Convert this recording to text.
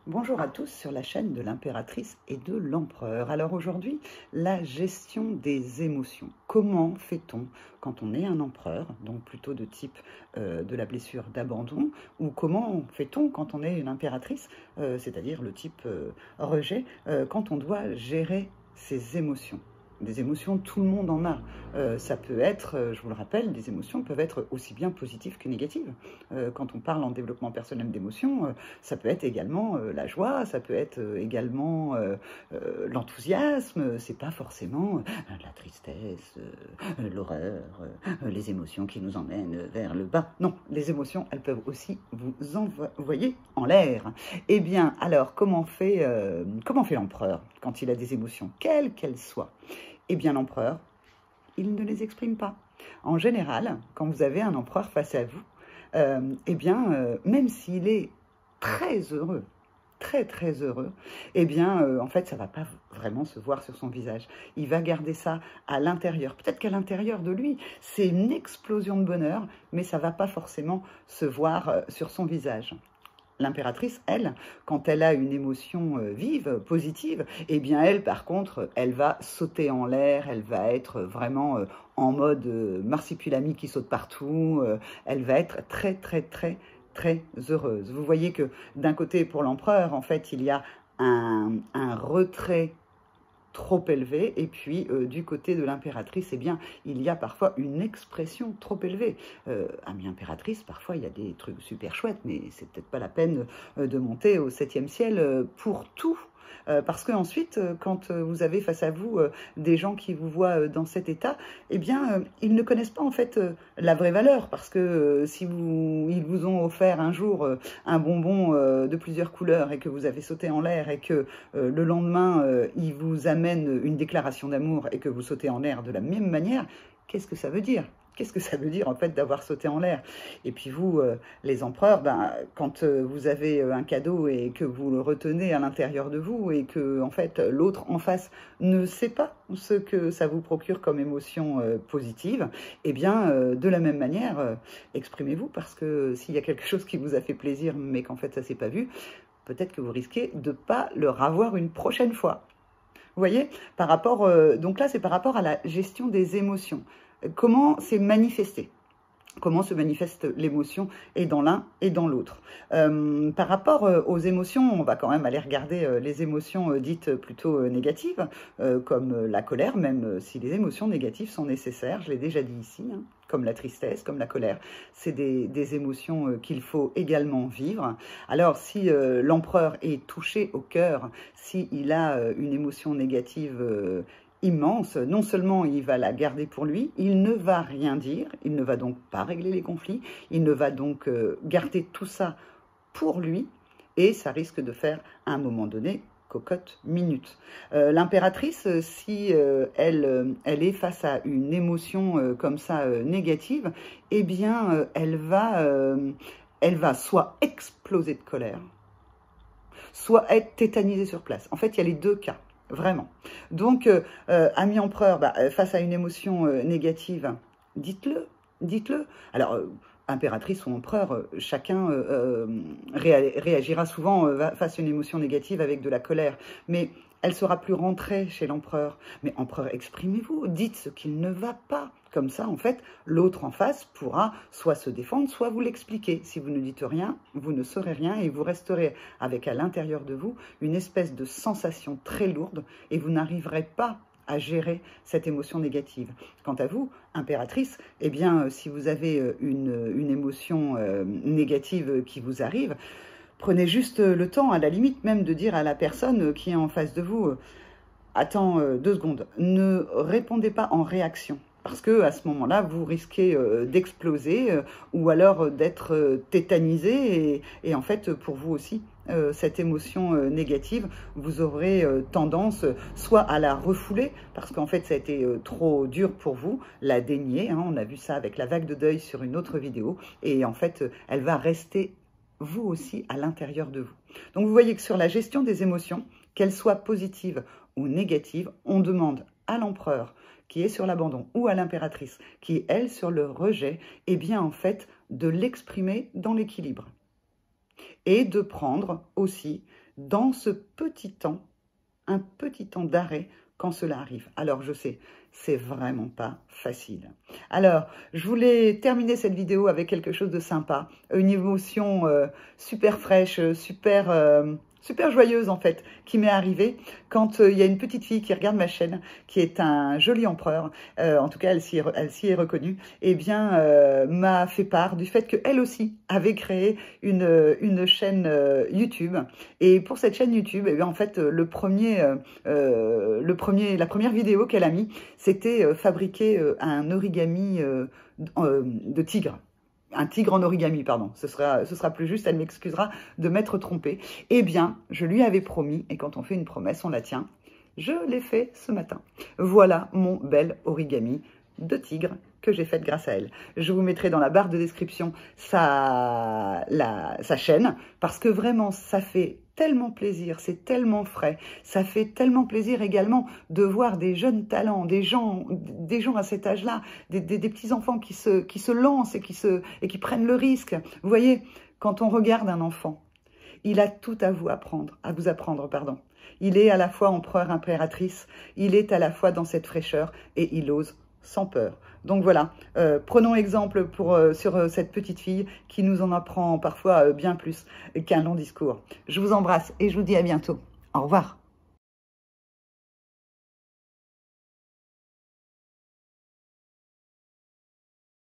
Bonjour à tous sur la chaîne de l'impératrice et de l'empereur. Alors aujourd'hui, la gestion des émotions. Comment fait-on quand on est un empereur, donc plutôt de type de la blessure d'abandon, ou comment fait-on quand on est une impératrice, c'est-à-dire le type rejet, quand on doit gérer ses émotions? Des émotions, tout le monde en a. Ça peut être, je vous le rappelle, des émotions peuvent être aussi bien positives que négatives. Quand on parle en développement personnel d'émotions, ça peut être également la joie, ça peut être également l'enthousiasme. C'est pas forcément la tristesse, l'horreur, les émotions qui nous emmènent vers le bas. Non, les émotions, elles peuvent aussi vous envoyer en l'air. Eh bien, alors, comment fait l'empereur quand il a des émotions, quelles qu'elles soient? Eh bien, l'empereur, il ne les exprime pas. En général, quand vous avez un empereur face à vous, eh bien, même s'il est très heureux, très très heureux, eh bien, en fait, ça ne va pas vraiment se voir sur son visage. Il va garder ça à l'intérieur. Peut-être qu'à l'intérieur de lui, c'est une explosion de bonheur, mais ça ne va pas forcément se voir sur son visage. L'impératrice, elle, quand elle a une émotion vive, positive, eh bien elle, par contre, elle va sauter en l'air, elle va être vraiment en mode marsupilami qui saute partout, elle va être très, très, très, très heureuse. Vous voyez que d'un côté, pour l'empereur, en fait, il y a un retrait trop élevé, et puis du côté de l'impératrice, eh bien, il y a parfois une expression trop élevée. Amie impératrice, parfois il y a des trucs super chouettes, mais c'est peut-être pas la peine de monter au 7e ciel pour tout. Parce qu'ensuite, quand vous avez face à vous des gens qui vous voient dans cet état, eh bien, ils ne connaissent pas en fait la vraie valeur. Parce que si ils vous ont offert un jour un bonbon de plusieurs couleurs et que vous avez sauté en l'air et que le lendemain, ils vous amènent une déclaration d'amour et que vous sautez en l'air de la même manière, qu'est-ce que ça veut dire? Qu'est-ce que ça veut dire en fait d'avoir sauté en l'air? Et puis vous, les empereurs, ben, quand vous avez un cadeau et que vous le retenez à l'intérieur de vous et que en fait l'autre en face ne sait pas ce que ça vous procure comme émotion positive, eh bien de la même manière, exprimez-vous, parce que s'il y a quelque chose qui vous a fait plaisir mais qu'en fait ça s'est pas vu, peut-être que vous risquez de ne pas le revoir une prochaine fois. Vous voyez, donc là, c'est par rapport à la gestion des émotions. Comment c'est manifesté? Comment se manifeste l'émotion et dans l'un et dans l'autre. Par rapport aux émotions, on va quand même aller regarder les émotions dites plutôt négatives, comme la colère, même si les émotions négatives sont nécessaires, je l'ai déjà dit ici, hein, comme la tristesse, comme la colère. C'est des émotions qu'il faut également vivre. Alors, si l'empereur est touché au cœur, s'il a une émotion négative immense, non seulement il va la garder pour lui, il ne va rien dire, il ne va donc pas régler les conflits, il ne va donc garder tout ça pour lui, et ça risque de faire à un moment donné cocotte minute. L'impératrice, si elle est face à une émotion comme ça négative, eh bien elle va soit exploser de colère, soit être tétanisée sur place. En fait, il y a les deux cas. Vraiment. Donc, ami empereur, face à une émotion négative, dites-le, dites-le. Alors, impératrice ou empereur, chacun réagira souvent face à une émotion négative avec de la colère, mais elle sera plus rentrée chez l'empereur. Mais empereur, exprimez-vous, dites ce qu'il ne va pas. Comme ça, en fait, l'autre en face pourra soit se défendre, soit vous l'expliquer. Si vous ne dites rien, vous ne saurez rien et vous resterez avec à l'intérieur de vous une espèce de sensation très lourde et vous n'arriverez pas à gérer cette émotion négative. Quant à vous, impératrice, eh bien, si vous avez une émotion négative qui vous arrive, prenez juste le temps, à la limite même, de dire à la personne qui est en face de vous, attends 2 secondes, ne répondez pas en réaction. Parce que à ce moment-là, vous risquez d'exploser ou alors d'être tétanisé. Et en fait, pour vous aussi, cette émotion négative, vous aurez tendance soit à la refouler, parce qu'en fait, ça a été trop dur pour vous, la dénier. Hein, on a vu ça avec la vague de deuil sur une autre vidéo. Et en fait, elle va rester vous aussi à l'intérieur de vous. Donc vous voyez que sur la gestion des émotions, qu'elles soient positives ou négatives, on demande à l'empereur qui est sur l'abandon ou à l'impératrice qui est elle sur le rejet, eh bien en fait de l'exprimer dans l'équilibre et de prendre aussi dans ce petit temps, un petit temps d'arrêt quand cela arrive. Alors je sais, c'est vraiment pas facile. Alors, je voulais terminer cette vidéo avec quelque chose de sympa, une émotion super fraîche, super joyeuse en fait, qui m'est arrivée quand il y a une petite fille qui regarde ma chaîne, qui est un joli empereur, en tout cas elle s'y est reconnue, et bien m'a fait part du fait qu'elle aussi avait créé une chaîne YouTube. Et pour cette chaîne YouTube, eh bien, en fait, la première vidéo qu'elle a mis, c'était fabriquer un origami de tigre. Un tigre en origami, pardon. Ce sera plus juste, elle m'excusera de m'être trompée. Eh bien, je lui avais promis, et quand on fait une promesse, on la tient. Je l'ai fait ce matin. Voilà mon bel origami de tigre que j'ai faite grâce à elle. Je vous mettrai dans la barre de description sa chaîne, parce que vraiment, ça fait tellement plaisir, c'est tellement frais, ça fait tellement plaisir également de voir des jeunes talents, des gens à cet âge-là, des petits-enfants qui se lancent et qui prennent le risque. Vous voyez, quand on regarde un enfant, il a tout à vous apprendre, pardon. Il est à la fois empereur, impératrice, il est à la fois dans cette fraîcheur et il ose sans peur. Donc voilà, prenons exemple sur cette petite fille qui nous en apprend parfois bien plus qu'un long discours. Je vous embrasse et je vous dis à bientôt. Au revoir.